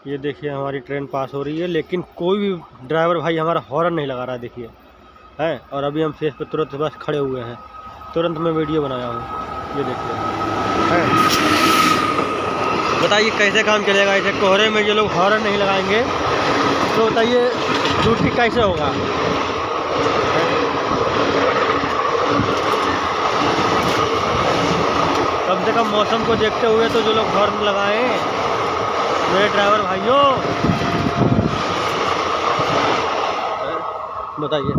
ये देखिए हमारी ट्रेन पास हो रही है, लेकिन कोई भी ड्राइवर भाई हमारा हॉर्न नहीं लगा रहा है, देखिए है। और अभी हम फेस पे तुरंत बस खड़े हुए हैं, तुरंत मैं वीडियो बनाया हूँ, ये देखिए है। बताइए कैसे काम चलेगा ऐसे कोहरे में? जो लोग हॉर्न नहीं लगाएंगे तो बताइए ड्यूटी कैसे होगा? कम से कम मौसम को देखते हुए तो जो लोग हॉर्न लगाएं मेरे ड्राइवर भाइयों, बताइए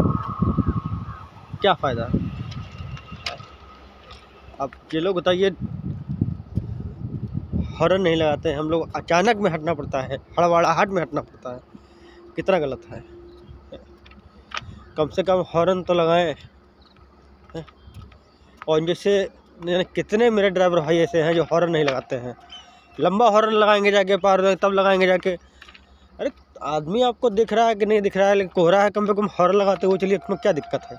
क्या फ़ायदा? अब ये लोग बताइए हॉर्न नहीं लगाते हैं, हम लोग अचानक में हटना पड़ता है, हड़बड़ाहट में हटना पड़ता है, कितना गलत है। कम से कम हॉर्न तो लगाएं। और जैसे कितने मेरे ड्राइवर भाई ऐसे हैं जो हॉर्न नहीं लगाते हैं, लंबा हॉर्न लगाएंगे जाके पार तब लगाएंगे जाके। अरे आदमी आपको दिख रहा है कि नहीं दिख रहा है, लेकिन कोहरा है, कम से कम हॉर्न लगाते हुए चलिए, इसमें क्या दिक्कत है?